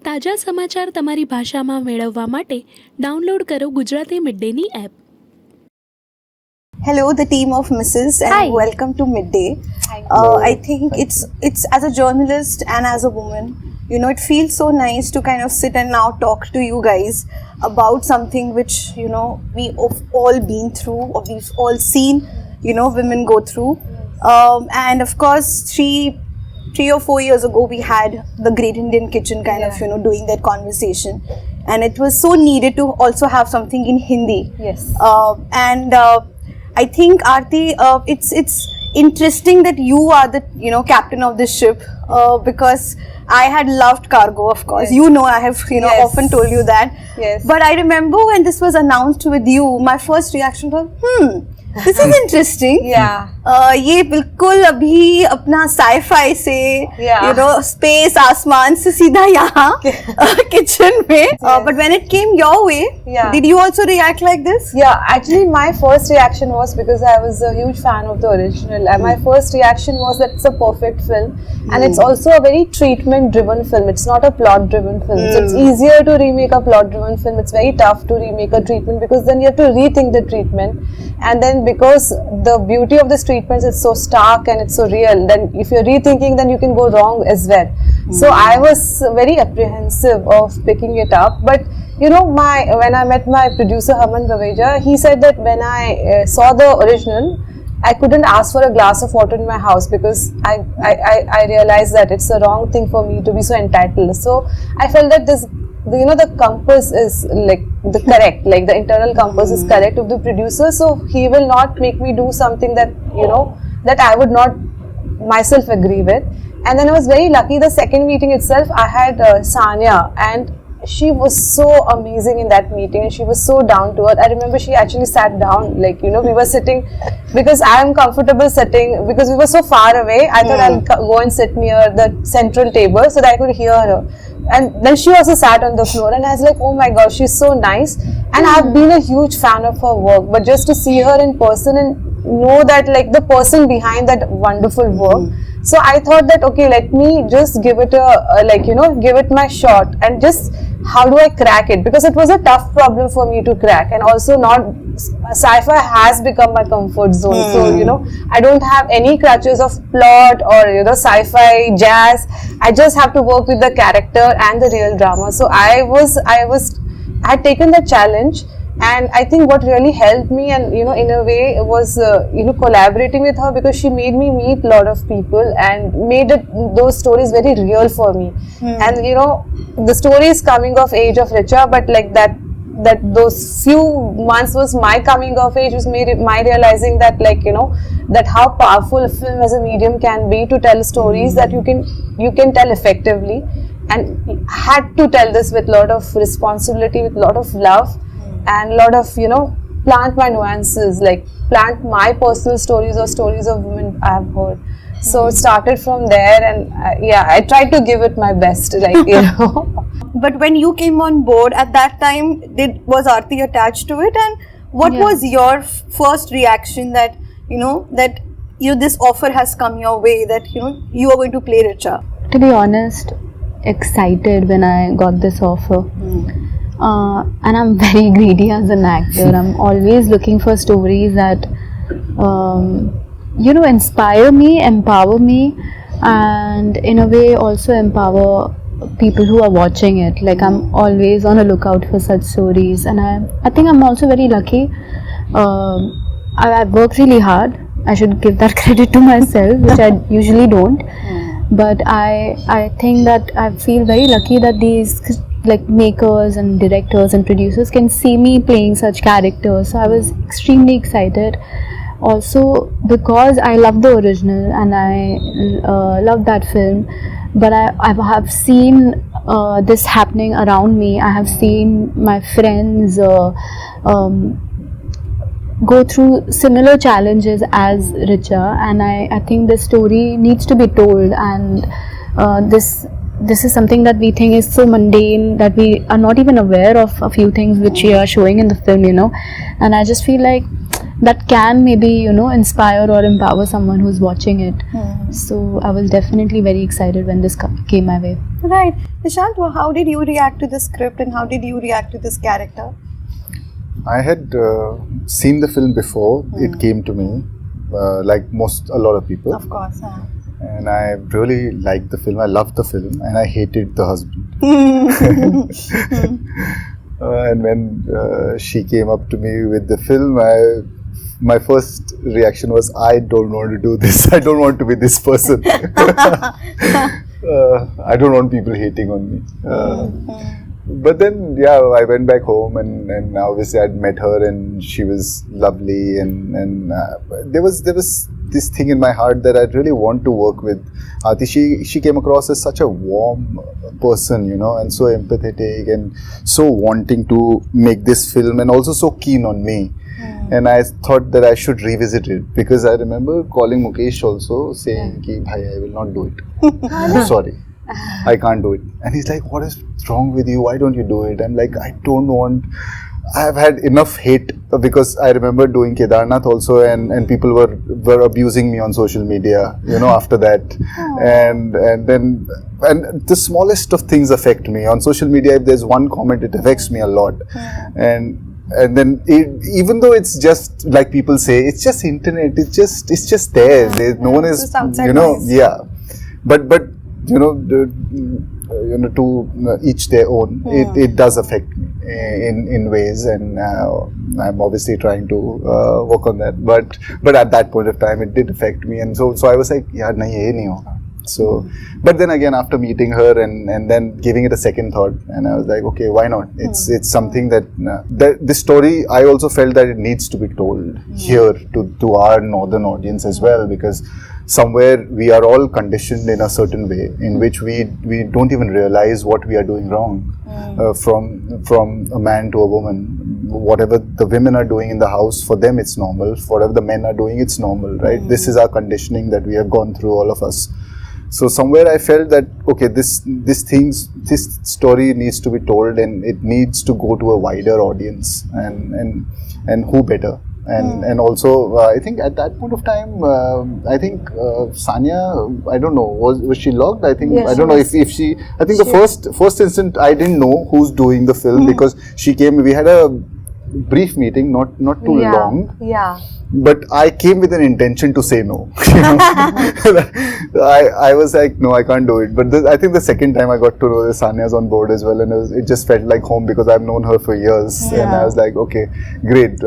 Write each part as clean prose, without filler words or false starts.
તાજા સમાચાર તમારી ભાષામાં મેળવવા માટે ડાઉનલોડ કરો ગુજરાતી મિડડેની app. Hello, the team of Mrs. and Hi. welcome to Midday. I think it's as a journalist and as a woman, you know, it feels so nice to kind of sit and now talk to you guys about something which, you know, we've all been through or we've all seen, you know, women go through. And of course, three or 4 years ago, we had the Great Indian Kitchen kind of, you know, doing that conversation. And it was so needed to also have something in Hindi. Yes. I think, Aarti, it's interesting that you are the, you know, captain of this ship because I had loved Cargo, of course. Yes. You know, I have, you know, Yes. often told you that. Yes. But I remember when this was announced with you, my first reaction was, this is interesting. Yeah. ये बिल्कुल अभी अपना sci-fi से, Yeah. you know, space, आसमान से सीधा यहाँ kitchen में. But when it came your way, Yeah. did you also react like this? Yeah, actually my first reaction was because I was a huge fan of the original and my first reaction was that it's a perfect film and it's also a very treatment driven film. It's not a plot driven film. So it's easier to remake a plot driven film. It's very tough to remake a treatment because then you have to rethink the treatment, and then because the beauty of this treatment is so stark and it's so real, then if you're rethinking then you can go wrong as well. So I was very apprehensive of picking it up, but you know, when I met my producer Haman Baveja, he said that when I saw the original, I couldn't ask for a glass of water in my house because I realized that it's a wrong thing for me to be so entitled. So I felt that this, you know, the compass is like the correct, like the internal compass is correct of the producer, so he will not make me do something that, you know, that I would not myself agree with. And then I was very lucky, the second meeting itself I had Sanya, and she was so amazing in that meeting and she was so down to earth. I remember she actually sat down, like, you know, we were sitting, because I am comfortable sitting, because we were so far away, I thought I'll go and sit near the central table so that I could hear her. And then she also sat on the floor and I was like, oh my gosh, she's so nice. And I've been a huge fan of her work, but just to see her in person and know that, like, the person behind that wonderful work. So I thought that, okay, let me just give it like, you know, give it my shot and just how do I crack it, because it was a tough problem for me to crack, and also not sci-fi has become my comfort zone. So, you know, I don't have any crutches of plot or, you know, sci-fi jazz. I just have to work with the character and the real drama. So I had taken the challenge. And I think what really helped me, and, you know, in a way, was you know, collaborating with her, because she made me meet a lot of people and made those stories very real for me. And, you know, the story is coming of age of Richa, but like that those few months was my coming of age, was my realizing that, like, you know, that how powerful a film as a medium can be to tell stories that you can tell effectively, and had to tell this with a lot of responsibility, with a lot of love, and a lot of, you know, plant my nuances, like plant my personal stories or stories of women I have heard. So it started from there, and I tried to give it my best, like, you know. But when you came on board at that time, was Aarti attached to it, and what was your first reaction that, you know, this offer has come your way, that, you know, you are going to play Richa? To be honest, excited when I got this offer. And I'm very greedy as an actor. I'm always looking for stories that, you know, inspire me, empower me, and in a way also empower people who are watching it. Like, I'm always on a lookout for such stories, and I think I'm also very lucky. I've worked really hard. I should give that credit to myself, which I usually don't. But I think that I feel very lucky that these, like, makers and directors and producers can see me playing such characters. So I was extremely excited. Also because I love the original and I love that film, but I have seen this happening around me. I have seen my friends go through similar challenges as Richa, and I think this story needs to be told, and this is something that we think is so mundane that we are not even aware of a few things which we are showing in the film, you know. And I just feel like that can maybe inspire or empower someone who's watching it. So I was definitely very excited when this came my way. Right. Nishant, how did you react to the script and how did you react to this character? I had seen the film before it came to me, like a lot of people. Of course. And I really liked the film. I loved the film, and I hated the husband. And when she came up to me with the film, my first reaction was, I don't want to do this. I don't want to be this person. I don't want people hating on me. But then, yeah, I went back home and obviously I'd met her and she was lovely and there was this thing in my heart that I'd really want to work with Aarti. She came across as such a warm person, and so empathetic and so wanting to make this film and also so keen on me. And I thought that I should revisit it because I remember calling Mukesh also saying, Ki, bhai, I will not do it. I'm sorry. I can't do it. And he's like, what is wrong with you? Why don't you do it? I'm like, I don't want. I've had enough hate because I remember doing Kedarnath also and people were abusing me on social media, after that. And the smallest of things affect me. On social media, if there's one comment, it affects me a lot. And then even though it's just like people say, it's just internet, it's just there. No one is, yeah. But to each their own. It does affect me in ways, and I'm obviously trying to work on that. But at that point of time, it did affect me, and so I was like, yeah, nahi, ye nahi hoga. So, but then again, after meeting her and then giving it a second thought, and I was like, okay, why not? It's something that this story, I also felt that it needs to be told here to our northern audience as well, because somewhere we are all conditioned in a certain way in which we don't even realize what we are doing wrong. From a man to a woman, whatever the women are doing in the house, for them it's normal. Whatever the men are doing, it's normal, right? This is our conditioning that we have gone through, all of us. So somewhere I felt that, okay, this story needs to be told and it needs to go to a wider audience, and who better? And also, I think at that point of time, I think Sanya, I don't know, was she locked? I think, I don't know if she, I think the first instant I didn't know who's doing the film because she came, we had a brief meeting, not too long. Yeah. But I came with an intention to say no. I was like, no, I can't do it. But I think the second time I got to know that Sanya's on board as well, and it just felt like home because I've known her for years. Yeah. And I was like, okay, great.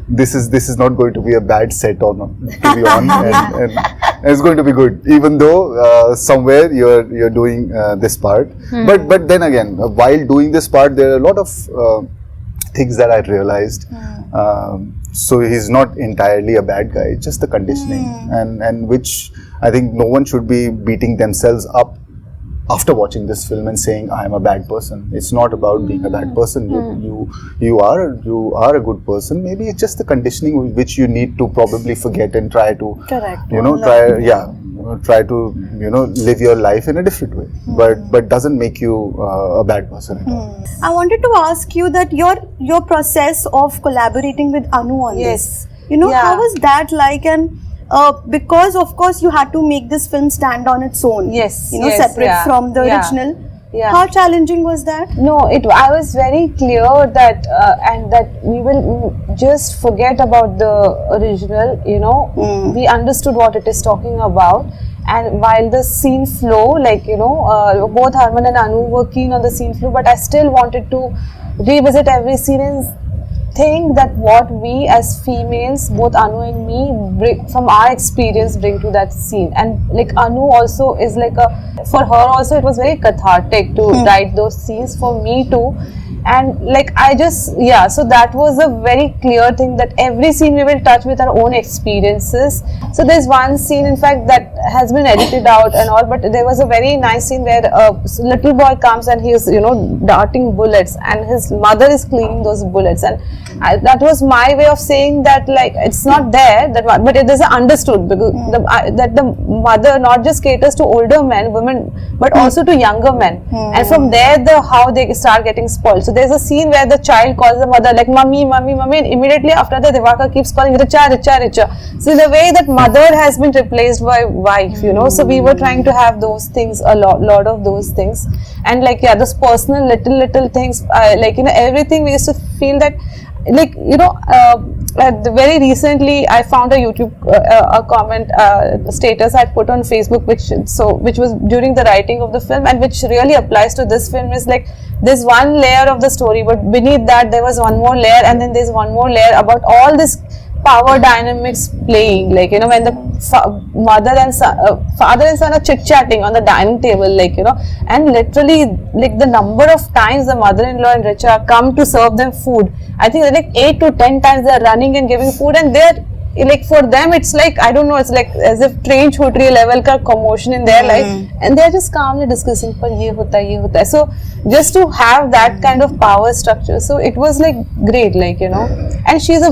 This is not going to be a bad set to be on, and it's going to be good. Even though somewhere you're doing this part, but then again, while doing this part, there are a lot of things that I realized. So he's not entirely a bad guy, it's just the conditioning, and which I think no one should be beating themselves up after watching this film and saying I am a bad person. It's not about being a bad person. You are a good person. Maybe it's just the conditioning which you need to probably forget and try to try to live your life in a different way, but doesn't make you a bad person at all. I wanted to ask you that your process of collaborating with Anu on this, how was that like? And because of course you had to make this film stand on its own, separate from the original. Yeah. How challenging was that? No, I was very clear that and that we will just forget about the original. We understood what it is talking about, and while the scene flow, both Harman and Anu were keen on the scene flow, but I still wanted to revisit every scene and think that what we as females, both Anu and me, bring from our experience, bring to that scene. And Anu also is for her also it was very cathartic to write those scenes, for me too. And so that was a very clear thing that every scene we will touch with our own experiences. So there's one scene in fact that has been edited out and all, but there was a very nice scene where a little boy comes and he is darting bullets and his mother is cleaning those bullets, and that was my way of saying that like it's not there, that but it is understood, because that the mother not just caters to older men, women, but also to younger men, and from there how they start getting spoiled. So there's a scene where the child calls the mother like mummy, mummy, mummy, and immediately after that Divakar keeps calling Richa, Richa, Richa. So in a way that mother has been replaced by wife, you know. So we were trying to have those things, a lot of those things, and like those personal little things, like, you know, everything we used to feel that, like, you know, very recently I found a YouTube a comment status I put on Facebook, which was during the writing of the film, and which really applies to this film, is like there's one layer of the story, but beneath that there was one more layer, and then there's one more layer about all this power dynamics playing, like, you know, when the mother and son, father and son are chit-chatting on the dining table, like, you know, and literally like the number of times the mother-in-law and Richa come to serve them food, I think like 8 to 10 times they're running and giving food, and they're like, for them it's like, I don't know, it's like as if train chhotri level ka commotion in their life, and they're just calmly discussing par ye hota hai. So just to have that kind of power structure, so it was like great, like, you know. And she's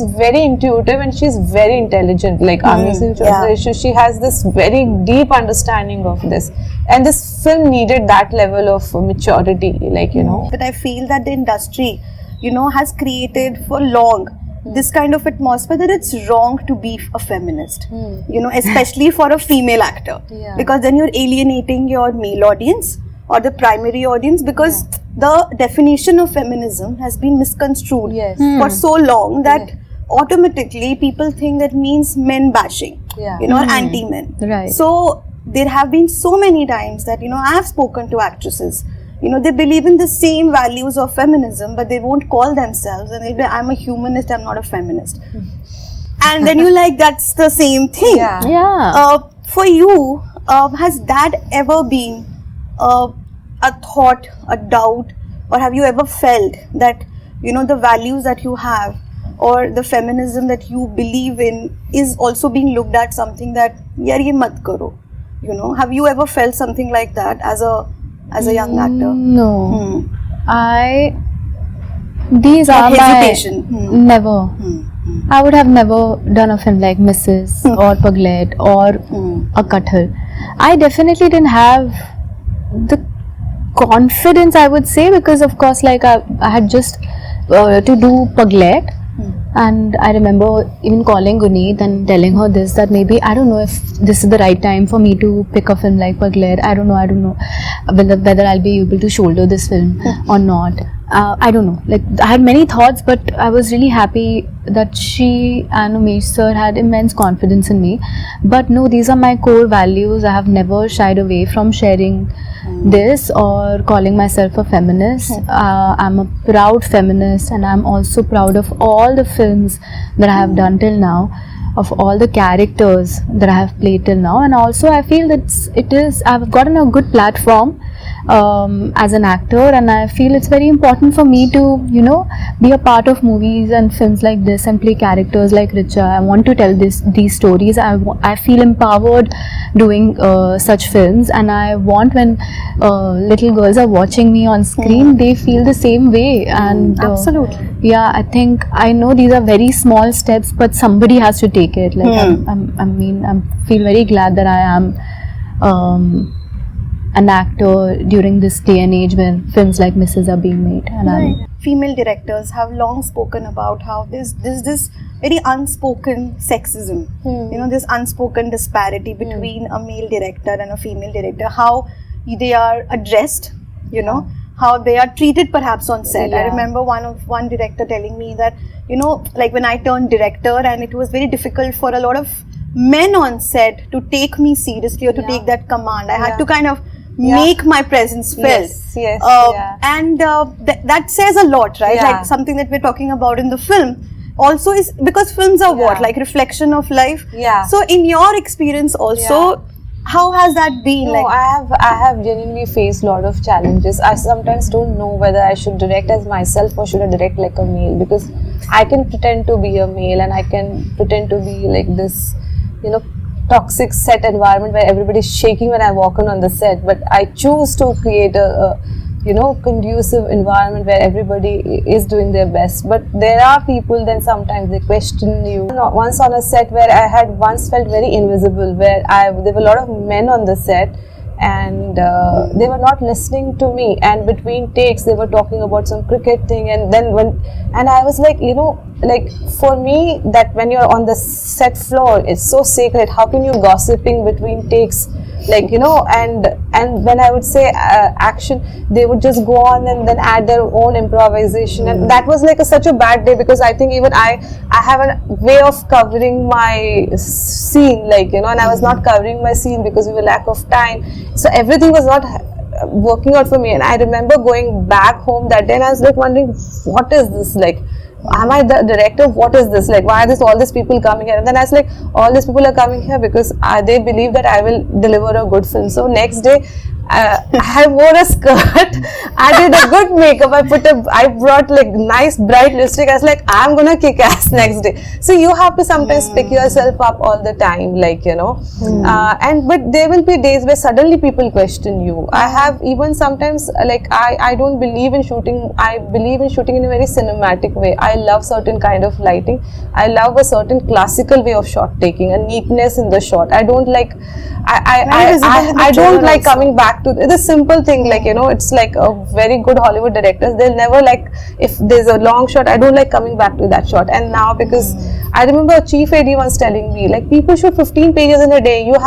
very intuitive and she's very intelligent, like Ami Singh Chaudhary. She has this very deep understanding of this, and this film needed that level of maturity, like, you know. But I feel that the industry, you know, has created for long this kind of atmosphere that it's wrong to be a feminist, you know, especially for a female actor, because then you're alienating your male audience or the primary audience, because the definition of feminism has been misconstrued for so long that automatically people think that means men bashing, you know, or anti-men. Right. So there have been so many times that, you know, I have spoken to actresses, you know, they believe in the same values of feminism, but they won't call themselves, and they'll be, I'm a humanist, I'm not a feminist. And then you're like, that's the same thing. For you, has that ever been a thought, a doubt, or have you ever felt that, you know, the values that you have or the feminism that you believe in is also being looked at something that, yaar ye mat karo, you know? Have you ever felt something like that as a young actor? No. These are hesitation. Never. I would have never done a film like Mrs. or Paglet or a Kathal. I definitely didn't have the confidence, I would say, because of course, like I had just to do Paglet, and I remember even calling Guneet and telling her this, that maybe, I don't know if this is the right time for me to pick a film like Paglet. I don't know whether I'll be able to shoulder this film or not. I don't know, like I had many thoughts, but I was really happy that she and Umesh sir had immense confidence in me. But no, these are my core values. I have never shied away from sharing this or calling myself a feminist. I'm a proud feminist, and I'm also proud of all the films that I have done till now, of all the characters that I have played till now, and also I feel that I've gotten a good platform as an actor, and I feel it's very important for me to, you know, be a part of movies and films like this and play characters like Richa. I want to tell these stories. I feel empowered doing such films, and I want when little girls are watching me on screen, they feel the same way. And absolutely. Yeah, I think, I know these are very small steps, but somebody has to take it. Like I feel very glad that I am an actor during this day and age when films like Mrs. are being made. And female directors have long spoken about how there's this very unspoken sexism, you know, this unspoken disparity between a male director and a female director, how they are addressed, you know, how they are treated perhaps on set. I remember one director telling me that, you know, like when I turned director, and it was very difficult for a lot of men on set to take me seriously or to take that command. I had to kind of make my presence felt. And that says a lot, right? Like something that we're talking about in the film also is because films are what, like reflection of life. So in your experience also, how has that been? No, I have genuinely faced a lot of challenges. I sometimes don't know whether I should direct as myself or should I direct like a male, because I can pretend to be a male and I can pretend to be like this, you know, toxic set environment where everybody's shaking when I walk on the set, but I choose to create conducive environment where everybody is doing their best. But there are people then sometimes they question you. Once on a set where I had once felt very invisible, where there were a lot of men on the set, and they were not listening to me, and between takes they were talking about some cricket thing, and I was like, like for me, that when you're on the set floor, it's so sacred. How can you gossiping between takes, like, and when I would say action, they would just go on and then add their own improvisation, and that was like such a bad day, because I think even I have a way of covering my scene, like, and I was not covering my scene because we were lack of time, so everything was not working out for me. And I remember going back home that day, and I was like wondering, what is this, like, am I the director? What is this? Like, why are all these people coming here? And then I was like, all these people are coming here because they believe that I will deliver a good film. So next day, I wore a skirt, I did a good makeup, I brought like nice bright lipstick. I was like, I'm gonna kick ass next day. So you have to sometimes pick yourself up all the time, like, but there will be days where suddenly people question you. I have even sometimes, like, I don't believe in shooting. I believe in shooting in a very cinematic way. I love certain kind of lighting. I love a certain classical way of shot taking, a neatness in the shot. I don't like I don't like coming back to the simple thing, like, it's like a very good Hollywood directors, they'll never, like, if there's a long shot, I don't like coming back to that shot. And now, because I remember a chief AD once telling me, like, people shoot 15 pages in a day, you're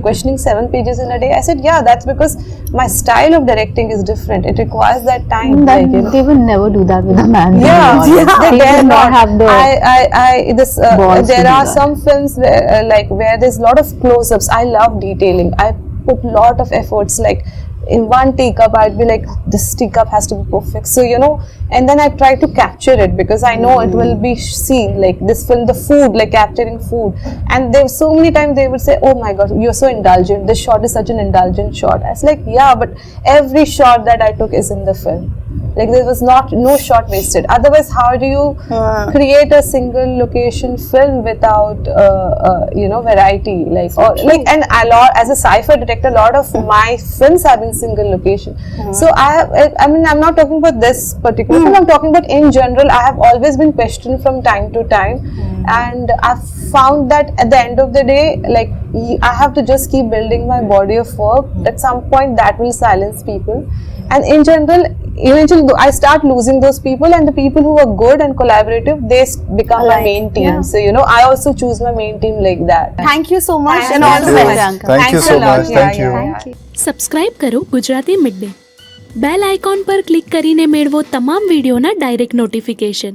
questioning 7 pages in a day. I said, yeah, that's because my style of directing is different. It requires that time. Then like, they will never do that with a man. They dare not have the there are some films where there's a lot of close-ups. I love detailing. I put a lot of efforts, like in one take-up I'd be like, this take-up has to be perfect, so and then I try to capture it, because I know it will be seen, like this film, the food, like capturing food. And there's so many times they would say, oh my god, you're so indulgent, this shot is such an indulgent shot. I was like, yeah, but every shot that I took is in the film. Like, there was no shot wasted. Otherwise, how do you create a single location film without variety? Like, and as a sci-fi director, a lot of my films have been single location. So I'm not talking about this particular film. I'm talking about in general. I have always been questioned from time to time, and I've found that at the end of the day, like, I have to just keep building my body of work. At some point, that will silence people. And in general, eventually I start losing those people, and the people who are good and collaborative, they become my main team. Yeah. So, I also choose my main team like that. Thank you so much. Thank and all the best. Thank you so much. Thank you. Subscribe કરો Gujarati Mid Day. Bell icon પર click કરીને મેળવો તમામ વિડીયોના direct notification.